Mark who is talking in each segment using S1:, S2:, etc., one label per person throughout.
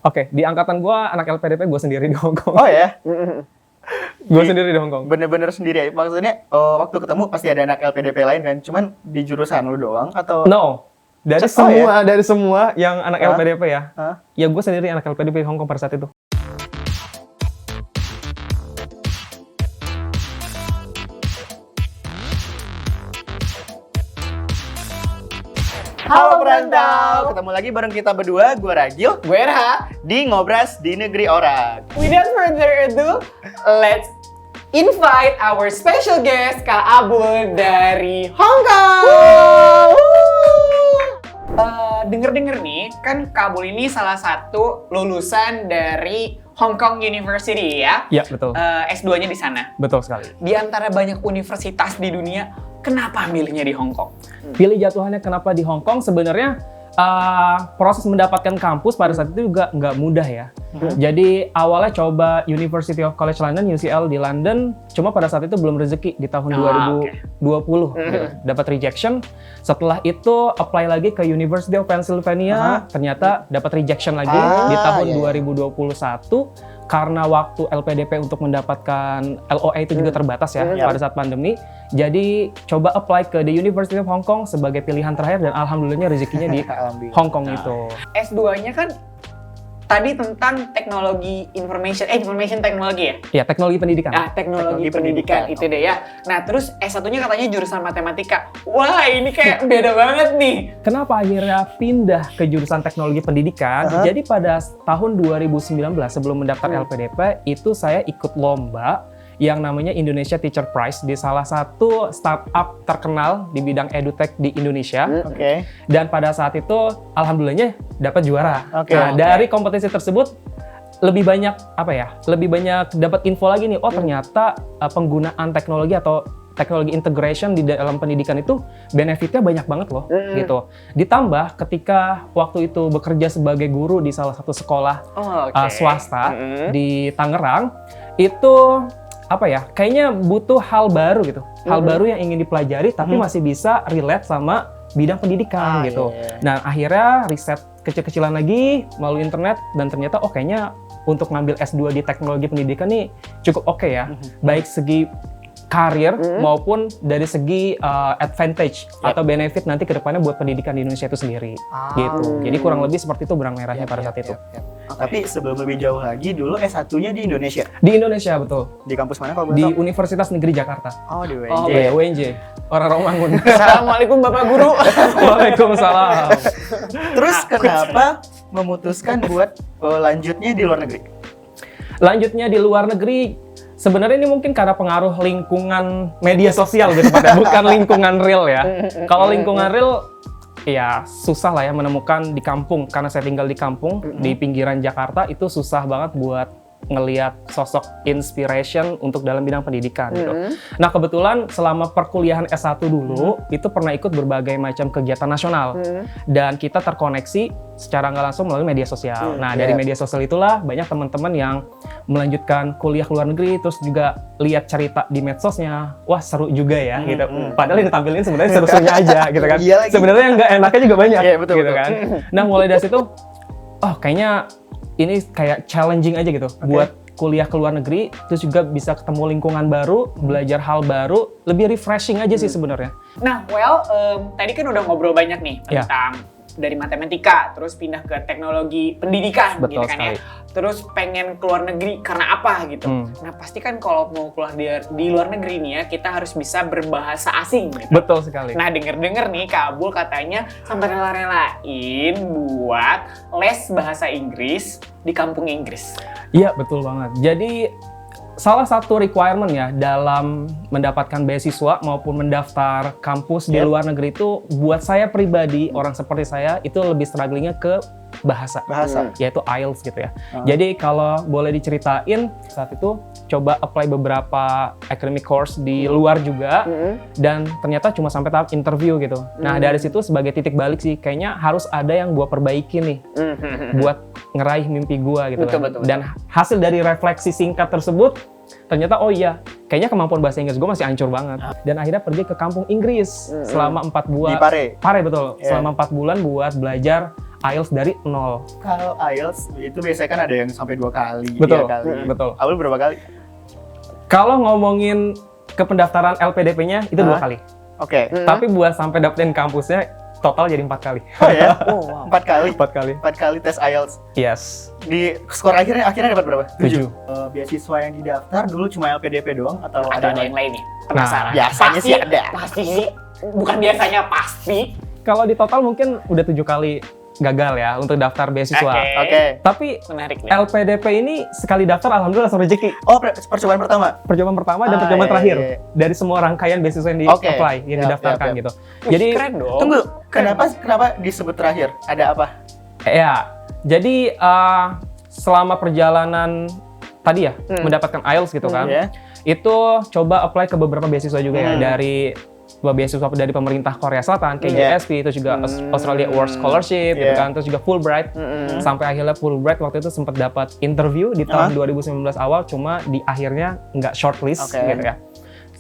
S1: Oke, di angkatan gue anak LPDP gue sendiri di Hong Kong.
S2: Oh ya?
S1: Gue sendiri di Hong Kong.
S2: Bener-bener sendiri ya? Maksudnya waktu ketemu pasti ada anak LPDP lain kan? Cuman di jurusan lu doang atau?
S1: No, dari semua yang anak LPDP ya. Ya gue sendiri anak LPDP di Hong Kong pada saat itu.
S2: Halo perantau, ketemu lagi bareng kita berdua, gue Ragil,
S3: Gue Erha.
S2: di Ngobras di Negeri Orang.
S3: Without further ado, let's invite our special guest, Kak Abul dari Hong Kong. Denger-denger nih, kan Kak Abul ini salah satu lulusan dari Hong Kong University ya?
S1: Iya, betul.
S3: S2-nya di sana.
S1: Betul sekali.
S3: Di antara banyak universitas di dunia, kenapa milihnya di Hong Kong?
S1: Pilih jatuhannya kenapa di Hong Kong, sebenarnya proses mendapatkan kampus pada saat itu juga nggak mudah ya. Jadi awalnya coba University of College London, UCL di London, cuma pada saat itu belum rezeki di tahun 2020. Gitu. Dapat rejection. Setelah itu apply lagi ke University of Pennsylvania, ternyata dapat rejection lagi di tahun 2021. Karena waktu LPDP untuk mendapatkan LOA itu juga terbatas ya pada saat pandemi. Jadi coba apply ke the University of Hong Kong sebagai pilihan terakhir dan alhamdulillahnya rezekinya di Hong Kong itu.
S3: S2-nya kan tadi tentang teknologi information technology ya?
S1: Ya, teknologi pendidikan.
S3: Teknologi pendidikan itu deh ya. Nah, terus S1-nya katanya jurusan matematika. Wah, ini kayak beda banget nih.
S1: Kenapa akhirnya pindah ke jurusan teknologi pendidikan? Jadi pada tahun 2019 sebelum mendaftar LPDP itu saya ikut lomba yang namanya Indonesia Teacher Prize di salah satu startup terkenal di bidang edutech di Indonesia. Dan pada saat itu alhamdulillahnya dapat juara. Dari kompetisi tersebut lebih banyak lebih banyak dapat info lagi nih. Oh, ternyata penggunaan teknologi atau teknologi integration di dalam pendidikan itu benefitnya banyak banget loh gitu. Ditambah ketika waktu itu bekerja sebagai guru di salah satu sekolah swasta di Tangerang itu kayaknya butuh hal baru gitu. Hal baru yang ingin dipelajari tapi masih bisa relate sama bidang pendidikan gitu. Nah, akhirnya riset kecil-kecilan lagi melalui internet dan ternyata kayaknya untuk ngambil S2 di teknologi pendidikan nih cukup oke ya. Baik segi karir maupun dari segi advantage atau benefit nanti ke depannya buat pendidikan di Indonesia itu sendiri gitu. Jadi kurang lebih seperti itu benang merahnya pada saat itu.
S2: Tapi sebelum lebih jauh lagi, dulu S1-nya di Indonesia?
S1: Di Indonesia, betul.
S2: Di kampus mana kalau boleh
S1: Di
S2: tahu?
S1: Universitas Negeri Jakarta.
S2: Oh, di UNJ.
S1: UNJ. Orang Romangun.
S3: Assalamualaikum Bapak Guru.
S1: Waalaikumsalam.
S2: Terus kenapa memutuskan buat lanjutnya di luar negeri?
S1: Lanjutnya di luar negeri, sebenarnya ini mungkin karena pengaruh lingkungan media sosial gitu, bukan lingkungan real ya. Kalau lingkungan real, ya susah lah ya menemukan di kampung. Karena saya tinggal di kampung, di pinggiran Jakarta, itu susah banget buat ngelihat sosok inspiration untuk dalam bidang pendidikan gitu. Nah, kebetulan selama perkuliahan S1 dulu, itu pernah ikut berbagai macam kegiatan nasional. Dan kita terkoneksi secara nggak langsung melalui media sosial. Nah, dari media sosial itulah banyak teman-teman yang melanjutkan kuliah ke luar negeri, terus juga lihat cerita di medsosnya, wah seru juga ya gitu. Padahal yang ditampilin sebenarnya seru-serunya aja gitu kan. Sebenarnya yang nggak enaknya juga banyak gitu kan. Nah, mulai dari situ, kayaknya ini kayak challenging aja gitu buat kuliah ke luar negeri, terus juga bisa ketemu lingkungan baru, belajar hal baru, lebih refreshing aja sih sebenarnya.
S3: Nah, tadi kan udah ngobrol banyak nih tentang dari matematika, terus pindah ke teknologi pendidikan,
S1: Betul
S3: gitu kan
S1: sekali.
S3: ya. Terus pengen keluar negeri karena apa gitu. Nah, pasti kan kalau mau keluar di luar negeri nih ya, kita harus bisa berbahasa asing gitu.
S1: Betul sekali.
S3: Nah, denger-denger nih Kak Abul katanya sampai rela-relain buat les bahasa Inggris di kampung Inggris.
S1: Iya, betul banget. Jadi salah satu requirement ya dalam mendapatkan beasiswa maupun mendaftar kampus di luar negeri itu buat saya pribadi, orang seperti saya itu lebih strugglingnya ke bahasa. Yaitu IELTS gitu ya. Jadi kalau boleh diceritain, saat itu coba apply beberapa academic course di luar juga dan ternyata cuma sampai tahap interview gitu. Nah, dari situ sebagai titik balik sih kayaknya harus ada yang gua perbaiki nih buat ngeraih mimpi gua gitu.
S3: Betul.
S1: Dan hasil dari refleksi singkat tersebut ternyata kayaknya kemampuan bahasa Inggris gue masih hancur banget. Dan akhirnya pergi ke kampung Inggris selama 4 bulan.
S2: Di Pare?
S1: Pare, betul. Selama 4 bulan buat belajar IELTS dari 0.
S2: Kalau IELTS itu biasanya kan ada yang sampai 2 kali,
S1: Betul,
S2: 3 kali.
S1: betul.
S2: Abul berapa kali?
S1: Kalau ngomongin ke pendaftaran LPDP-nya itu 2
S2: Hah?
S1: kali.
S2: Oke.
S1: Tapi buat sampai dapetin kampusnya total jadi 4 kali.
S2: Oh ya?
S3: Oh, wow.
S2: 4 kali.
S1: 4 kali.
S2: 4 kali tes IELTS.
S1: Yes.
S2: Di skor akhirnya dapat berapa?
S1: 7.
S2: Beasiswa yang didaftar dulu cuma LPDP doang atau
S3: Atau ada yang lain nih? Penasaran?
S2: biasanya
S3: Pasti,
S2: sih ada.
S3: Pasti sih. Bukan biasanya, pasti.
S1: Kalau di total mungkin udah 7 kali gagal ya untuk daftar beasiswa.
S2: Oke.
S1: Tapi
S3: Menarik nih.
S1: LPDP ini sekali daftar alhamdulillah langsung rezeki.
S2: Oh, percobaan pertama.
S1: Percobaan pertama dan percobaan
S2: iya,
S1: terakhir
S2: iya.
S1: dari semua rangkaian beasiswa yang
S2: Oke.
S1: di-apply, yang
S2: Yap,
S1: didaftarkan
S2: yap, yap.
S1: gitu.
S3: Wih,
S1: Jadi
S3: keren dong.
S2: Tunggu, kenapa disebut terakhir? Ada apa?
S1: ya, jadi selama perjalanan tadi ya mendapatkan IELTS gitu kan,
S2: Ya.
S1: itu coba apply ke beberapa beasiswa juga ya,
S2: Hmm.
S1: dari beasiswa dari pemerintah Korea Selatan, KJSP, itu juga Australia Award Scholarship, gitu
S2: Yeah.
S1: kan, terus juga Fulbright. Sampai akhirnya Fulbright waktu itu sempat dapat interview di tahun 2019 awal, cuma di akhirnya nggak shortlist
S2: Oke.
S1: gitu ya.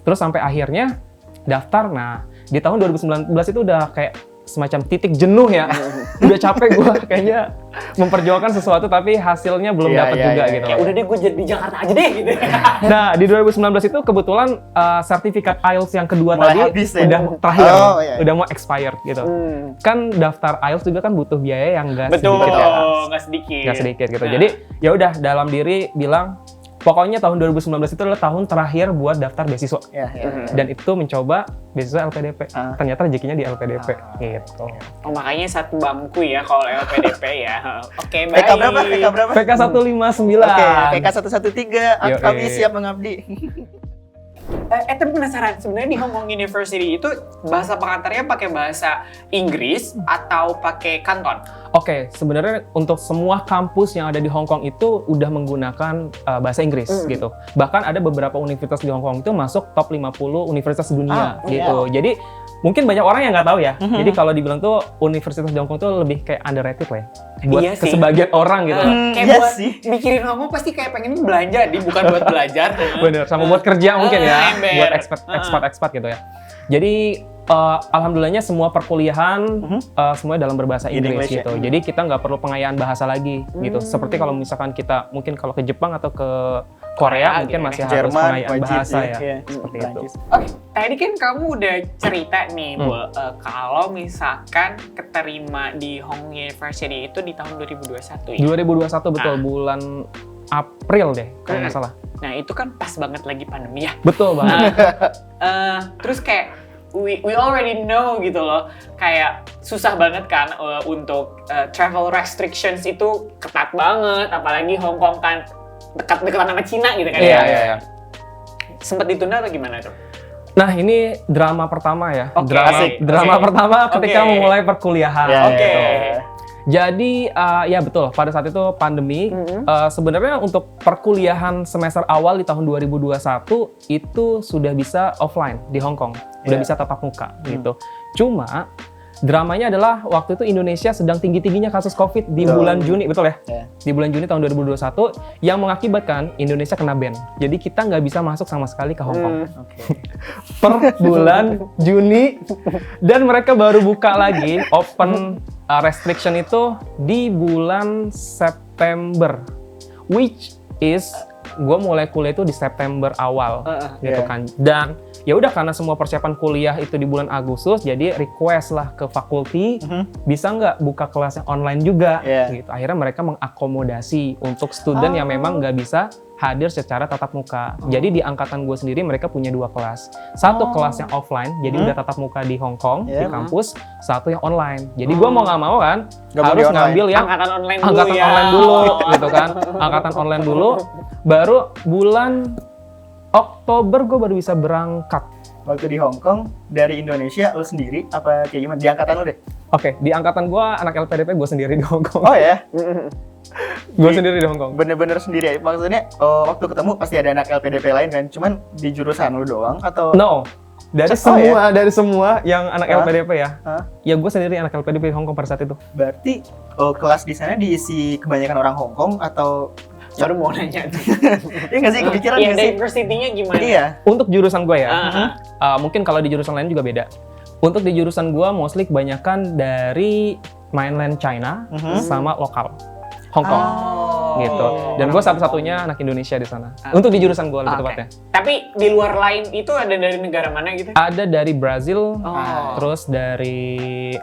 S1: Terus sampai akhirnya daftar. Nah, di tahun 2019 itu udah kayak semacam titik jenuh ya. Udah capek gue kayaknya memperjuangkan sesuatu tapi hasilnya belum
S2: Iya,
S1: dapat
S2: iya,
S1: juga
S2: iya,
S1: gitu.
S3: Ya udah deh, gue jadi di Jakarta aja deh gitu.
S1: Nah, di 2019 itu kebetulan sertifikat IELTS yang kedua
S2: Mulai
S1: tadi
S2: habis ya?
S1: udah terakhir,
S2: Oh, iya.
S1: udah mau expired gitu. Kan daftar IELTS juga kan butuh biaya yang nggak
S3: Betul,
S1: sedikit ya.
S3: nggak sedikit.
S1: Nggak sedikit gitu.
S3: Nah.
S1: Jadi ya udah dalam diri bilang pokoknya tahun 2019 itu adalah tahun terakhir buat daftar beasiswa.
S2: Ya, ya.
S1: Dan itu mencoba beasiswa LPDP.
S2: Ah.
S1: Ternyata rezekinya di LPDP gitu.
S3: Oh, makanya satu bangku ya kalau LPDP ya. Oke, baik.
S2: PK berapa? PK berapa?
S1: PK 159.
S2: Oke, PK 113.
S1: Yoi.
S2: Kami siap mengabdi.
S3: Tapi penasaran, sebenarnya di Hong Kong University itu bahasa pengantarnya pakai bahasa Inggris atau pakai Kanton?
S1: Oke, sebenarnya untuk semua kampus yang ada di Hong Kong itu udah menggunakan bahasa Inggris gitu. Bahkan ada beberapa universitas di Hong Kong itu masuk top 50 universitas dunia gitu. Jadi mungkin banyak orang yang nggak tahu ya. Jadi kalau dibilang tuh universitas di Hong Kong tuh lebih kayak underrated lah ya. Buat
S3: Iya sih.
S1: sebagian orang gitu.
S3: Kayak
S2: iya
S3: buat
S2: sih.
S3: mikirin Hong Kong pasti kayak pengen belanja, bukan buat belajar.
S1: Bener, sama buat kerja mungkin ya.
S3: ember.
S1: Buat expat gitu ya. Jadi alhamdulillahnya semua perkuliahan semuanya dalam berbahasa Inggris
S2: English,
S1: gitu.
S2: ya.
S1: Jadi kita nggak perlu pengayaan bahasa lagi gitu. Seperti kalau misalkan kita mungkin kalau ke Jepang atau ke Korea mungkin
S3: gitu
S1: masih
S3: ya.
S1: harus
S2: Jerman,
S1: pengayaan
S2: wajib
S1: bahasa
S2: ya.
S1: ya. Seperti itu.
S2: Prancis.
S3: Oke, tadi kan kamu udah cerita nih, kalau misalkan keterima di Hong Kong University itu di tahun 2021 ya?
S1: 2021 betul, bulan April deh kalau nggak salah.
S3: Nah, itu kan pas banget lagi pandemi ya.
S1: Betul banget.
S3: Terus kayak we already know gitu loh, kayak susah banget kan untuk travel restrictions itu ketat banget, apalagi Hong Kong kan dekat-dekatan sama Cina gitu kan
S1: Iya,
S3: ya.
S1: iya, iya.
S3: Sempet ditunda atau gimana tuh?
S1: Nah, ini drama pertama ya.
S3: Oke,
S1: drama
S3: oke.
S1: pertama ketika
S3: Oke.
S1: memulai perkuliahan.
S2: Ya,
S3: Oke.
S2: ya.
S1: Jadi ya betul, pada saat itu pandemi. Sebenarnya untuk perkuliahan semester awal di tahun 2021 itu sudah bisa offline di Hong Kong, udah
S2: Yeah.
S1: bisa tatap muka gitu. Cuma dramanya adalah waktu itu Indonesia sedang tinggi-tingginya kasus COVID di bulan Juni, betul ya?
S2: Ya.
S1: Di bulan Juni tahun 2021 yang mengakibatkan Indonesia kena ban. Jadi kita nggak bisa masuk sama sekali ke Hong Kong
S2: Oke.
S1: per bulan Juni, dan mereka baru buka lagi open restriction itu di bulan September, which is gue mulai kuliah itu di September awal gitu
S2: Yeah.
S1: kan. Dan ya udah karena semua persiapan kuliah itu di bulan Agustus, jadi request lah ke fakulti bisa nggak buka kelasnya online juga
S2: Yeah.
S1: gitu. Akhirnya mereka mengakomodasi untuk student yang memang nggak bisa hadir secara tatap muka. Jadi di angkatan gue sendiri mereka punya 2 kelas. Satu kelas yang offline, jadi udah tatap muka di Hong Kong di
S2: Yeah.
S1: kampus. Satu yang online. Jadi gue mau nggak mau kan
S2: Nggak
S1: harus
S2: boleh online.
S1: ngambil yang
S3: Angkatan online dulu
S1: angkatan
S3: ya.
S1: online dulu gitu kan. Angkatan online dulu. Baru bulan Oktober gue baru bisa berangkat.
S2: Waktu di Hong Kong dari Indonesia lu sendiri apa kayak gimana? Di angkatan lu deh.
S1: Oke, di angkatan gue anak LPDP gue sendiri di Hong Kong.
S2: Oh ya,
S1: Gue sendiri di Hong Kong.
S2: bener-bener sendiri. Maksudnya waktu ketemu pasti ada anak LPDP lain kan? Cuman di jurusan lu doang atau?
S1: No, dari dari semua yang anak
S2: Hah?
S1: LPDP ya.
S2: Hah?
S1: Ya gue sendiri anak LPDP di Hong Kong pada saat itu.
S2: Berarti kelas di sana diisi kebanyakan orang Hong Kong atau?
S3: Baru mau nanya tuh.
S2: Iya nggak sih, kepikiran
S3: Iya,
S2: nggak sih?
S3: diversity-nya gimana?
S2: Iya.
S1: Untuk jurusan gue ya,
S3: Ah,
S1: mungkin kalau di jurusan lain juga beda. Untuk di jurusan gue mostly kebanyakan dari mainland China sama lokal Hong Kong.
S3: Oh.
S1: Gitu. Dan gue satu-satunya anak Indonesia di sana. Untuk di jurusan gue lebih
S3: Oke.
S1: tepatnya.
S3: Tapi di luar lain itu ada dari negara mana gitu?
S1: Ada dari Brazil,
S3: Oh.
S1: terus dari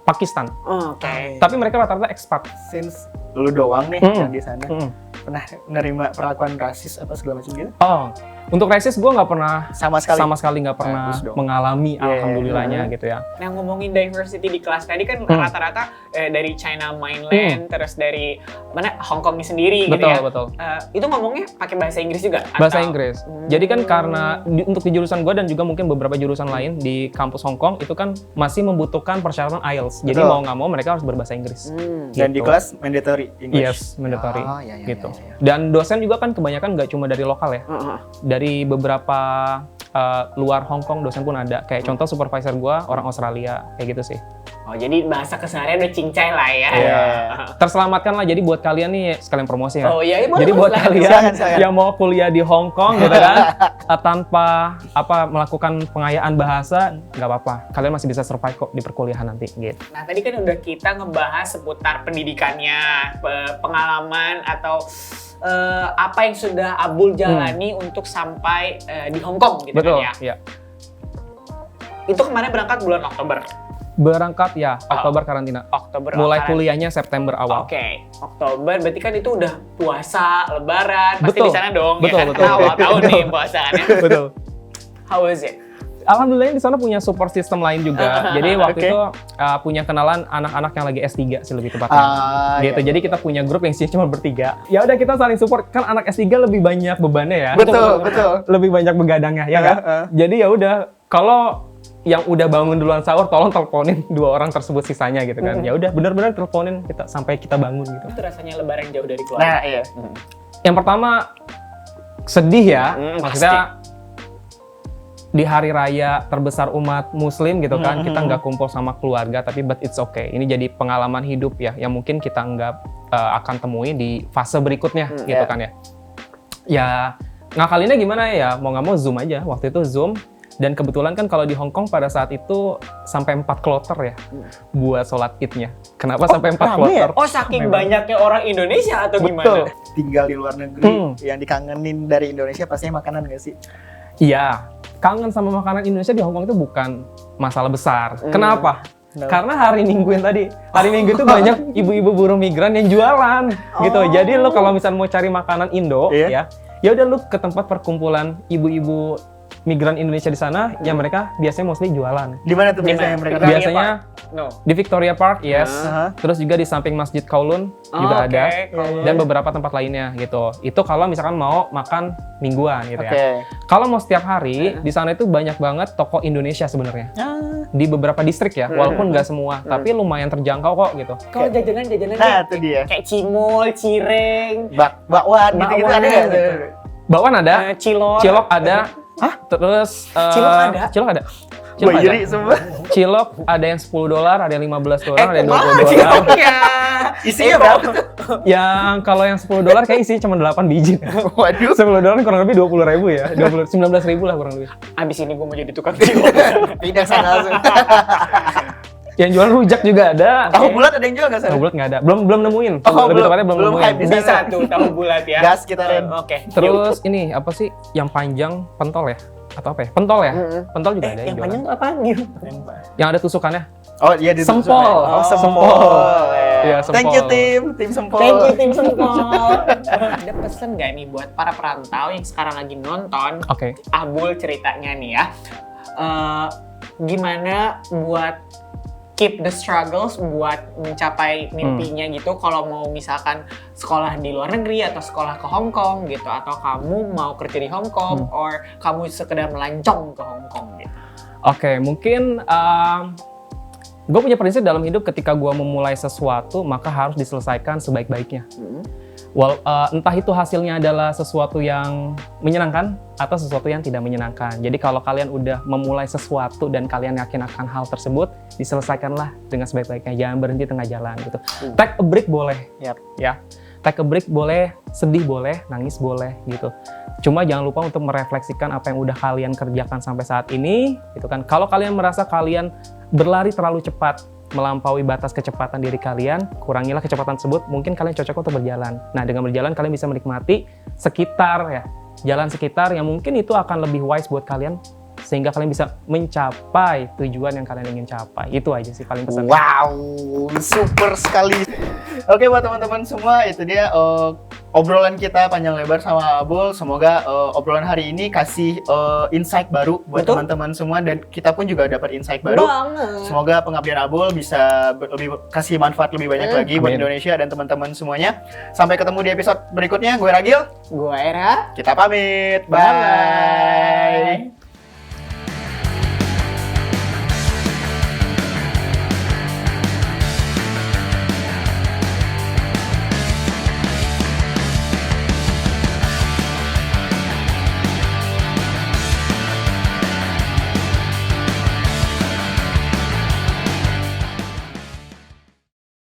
S1: Pakistan.
S3: Oh, Oke.
S1: Tapi mereka rata-rata expat.
S2: Since lu doang nih
S1: Mm.
S2: yang di sana,
S1: Mm.
S2: pernah menerima perlakuan rasis apa segala macam gitu?
S1: Oh, untuk rasis gue nggak pernah
S2: Sama sekali.
S1: nggak pernah
S2: Bagus dong.
S1: mengalami,
S2: Yeah.
S1: alhamdulillahnya gitu ya.
S3: Nah, ngomongin diversity di kelas tadi kan rata-rata dari China mainland, terus dari mana Hong Kong sendiri gitu ya.
S1: Betul.
S3: Itu ngomongnya pakai bahasa Inggris juga?
S1: Bahasa
S3: Atau-
S1: Inggris. Jadi kan karena untuk di jurusan gue dan juga mungkin beberapa jurusan lain di kampus Hong Kong itu kan masih membutuhkan persyaratan IELTS. Jadi
S2: Betul.
S1: mau nggak mau mereka harus berbahasa Inggris.
S2: Dan di
S1: Gitu.
S2: kelas mandatory English.
S1: Yes, mandatory.
S2: Oh, iya,
S1: gitu.
S2: iya.
S1: Dan dosen juga kan kebanyakan nggak cuma dari lokal ya.
S3: Heeh.
S1: Dari beberapa luar Hong Kong dosen pun ada. Kayak contoh supervisor gue orang Australia kayak gitu sih.
S3: Oh, jadi bahasa keseharian udah cincai lah ya.
S2: Iya.
S1: Terselamatkan lah. Jadi buat kalian nih sekalian promosi ya.
S3: Oh iya,
S1: Jadi buat kalian
S2: Silakan.
S1: yang mau kuliah di Hong Kong gitu kan, tanpa melakukan pengayaan bahasa, nggak apa-apa. Kalian masih bisa survive kok di perkuliahan nanti gitu.
S3: Nah, tadi kan udah kita ngebahas seputar pendidikannya, pengalaman atau apa yang sudah Abul jalani untuk sampai di Hong Kong gitu
S1: Betul,
S3: kan ya.
S1: ya.
S3: Itu kemarin berangkat bulan Oktober.
S1: Berangkat ya, Oktober karantina.
S3: Oktober
S1: Mulai
S3: karantina.
S1: kuliahnya September awal.
S3: Oke, Oktober berarti kan itu udah puasa, Lebaran, pasti
S1: Betul.
S3: di sana dong
S1: Betul,
S3: ya kan?
S1: betul.
S3: Awal tahun nih
S1: Betul.
S3: puasa kan ya.
S1: Betul.
S3: How was it?
S1: Alhamdulillah di sana punya support system lain juga. Jadi waktu
S2: Oke.
S1: itu punya kenalan anak-anak yang lagi S3 sih lebih tepatnya. Gitu.
S2: Iya.
S1: Jadi kita punya grup yang sih cuma bertiga. Ya udah kita saling support. Kan anak S3 lebih banyak bebannya ya.
S2: Betul.
S1: Lebih banyak begadangnya ya nggak? Jadi ya udah kalau yang udah bangun duluan sahur tolong teleponin 2 orang tersebut sisanya gitu kan. Ya udah benar-benar teleponin kita sampai kita bangun gitu.
S3: Itu rasanya Lebaran jauh dari keluarga.
S2: Nah, iya.
S1: Yang pertama sedih ya. Maksudnya di hari raya terbesar umat muslim gitu kan, kita nggak kumpul sama keluarga, tapi but it's okay. Ini jadi pengalaman hidup ya, yang mungkin kita nggak akan temui di fase berikutnya gitu kan ya. Ya ngakalinnya gimana ya, mau nggak mau Zoom aja, waktu itu Zoom. Dan kebetulan kan kalau di Hong Kong pada saat itu sampai 4 kloter ya buat sholat idnya. Kenapa sampai 4
S2: rame
S1: kloter?
S3: Oh, saking banyaknya orang Indonesia atau
S1: Betul.
S3: gimana?
S2: Tinggal di luar negeri, yang dikangenin dari Indonesia pastinya makanan nggak sih?
S1: Iya, kangen sama makanan Indonesia di Hong Kong itu bukan masalah besar. Kenapa?
S2: Kenapa?
S1: Karena hari Minggu yang tadi, hari Minggu itu banyak ibu-ibu buruh migran yang jualan gitu. Jadi lo kalau misalnya mau cari makanan Indo
S2: Iya.
S1: ya udah lu ke tempat perkumpulan ibu-ibu migran Indonesia di sana, yang mereka biasanya mostly jualan.
S2: Di mana tuh
S3: Di
S2: biasanya
S3: mana?
S2: mereka?
S3: Victoria
S1: Biasanya
S3: No.
S1: di Victoria Park, yes.
S2: Aha.
S1: Terus juga di samping Masjid Kowloon juga
S3: Oke,
S1: ada.
S3: Kowloon.
S1: Dan beberapa tempat lainnya gitu. Itu kalau misalkan mau makan mingguan gitu
S2: Oke.
S1: ya. Kalau mau setiap hari, di sana itu banyak banget toko Indonesia sebenarnya. Di beberapa distrik ya, walaupun nggak semua, tapi lumayan terjangkau kok gitu.
S3: Kalau jajanan-jajanan
S2: Nah, itu dia.
S3: kayak cimol, cireng,
S2: Bakwan gitu-gitu ada nggak?
S3: gitu.
S1: Bawaan ada,
S3: Cilok.
S1: cilok ada, terus
S3: Cilok ada?
S1: Cilok ada.
S2: Wah,
S1: Cilok ada.
S2: jadi semua.
S1: Cilok ada yang $10, ada yang $15, ada yang
S3: Kumaha
S1: $20.
S3: ciloknya?
S2: Isinya berapa?
S1: Yang kalau yang $10 kayak isinya cuma 8 biji.
S2: Waduh.
S1: $10 kurang lebih 20.000 ya. 19.000 lah kurang lebih.
S3: Abis ini gue mau jadi tukang cilok.
S2: Pindah sana langsung.
S1: Yang jual rujak juga ada.
S2: Tahu bulat ada yang jual nggak sana?
S1: Tahu bulat nggak ada. Belum nemuin.
S2: Oh,
S1: Lebih tepatnya belum
S2: belum
S1: nemuin.
S2: hype di sana.
S3: Bisa tuh tahu bulat ya.
S2: Gas kita Ren.
S3: Oke.
S1: Terus ini apa sih yang panjang pentol ya? Atau apa ya? Pentol ya? Pentol juga ada
S3: Yang
S1: yang
S3: panjang
S1: jualan.
S3: tuh apaan gitu?
S1: Yang ada tusukannya.
S2: Oh iya di
S1: Sempol.
S2: Oh, sempol.
S1: Iya, sempol.
S2: Thank you tim sempol.
S3: Thank you tim Sempol. Ada pesen nggak nih buat para perantau yang sekarang lagi nonton
S1: Oke.
S3: Abul ceritanya nih ya? Gimana buat keep the struggles buat mencapai mimpinya gitu kalau mau misalkan sekolah di luar negeri atau sekolah ke Hong Kong gitu, atau kamu mau kerja di Hong Kong or kamu sekedar melancong ke Hong Kong gitu.
S1: Oke, mungkin gue punya prinsip dalam hidup ketika gue memulai sesuatu maka harus diselesaikan sebaik-baiknya. Entah itu hasilnya adalah sesuatu yang menyenangkan atau sesuatu yang tidak menyenangkan. Jadi kalau kalian udah memulai sesuatu dan kalian yakin akan hal tersebut, diselesaikanlah dengan sebaik-baiknya. Jangan berhenti tengah jalan gitu. Take a break boleh,
S2: Yap.
S1: ya. Take a break boleh, sedih boleh, nangis boleh gitu. Cuma jangan lupa untuk merefleksikan apa yang udah kalian kerjakan sampai saat ini, gitu kan. Kalau kalian merasa kalian berlari terlalu cepat, melampaui batas kecepatan diri kalian, kurangilah kecepatan tersebut, mungkin kalian cocok untuk berjalan. Nah, dengan berjalan kalian bisa menikmati sekitar ya, jalan sekitar yang mungkin itu akan lebih wise buat kalian, sehingga kalian bisa mencapai tujuan yang kalian ingin capai. Itu aja sih paling pesan.
S2: Wow, super sekali. Oke, buat teman-teman semua, itu dia obrolan kita panjang lebar sama Abul. Semoga obrolan hari ini kasih insight baru buat
S3: Betul.
S2: teman-teman semua, dan kita pun juga dapat insight baru.
S3: Banget.
S2: Semoga pengabdian Abul bisa kasih manfaat lebih banyak lagi buat
S1: Amin.
S2: Indonesia dan teman-teman semuanya. Sampai ketemu di episode berikutnya. Gue Ragil,
S3: Gue Era.
S2: kita pamit.
S3: Bye-bye.
S2: Bye.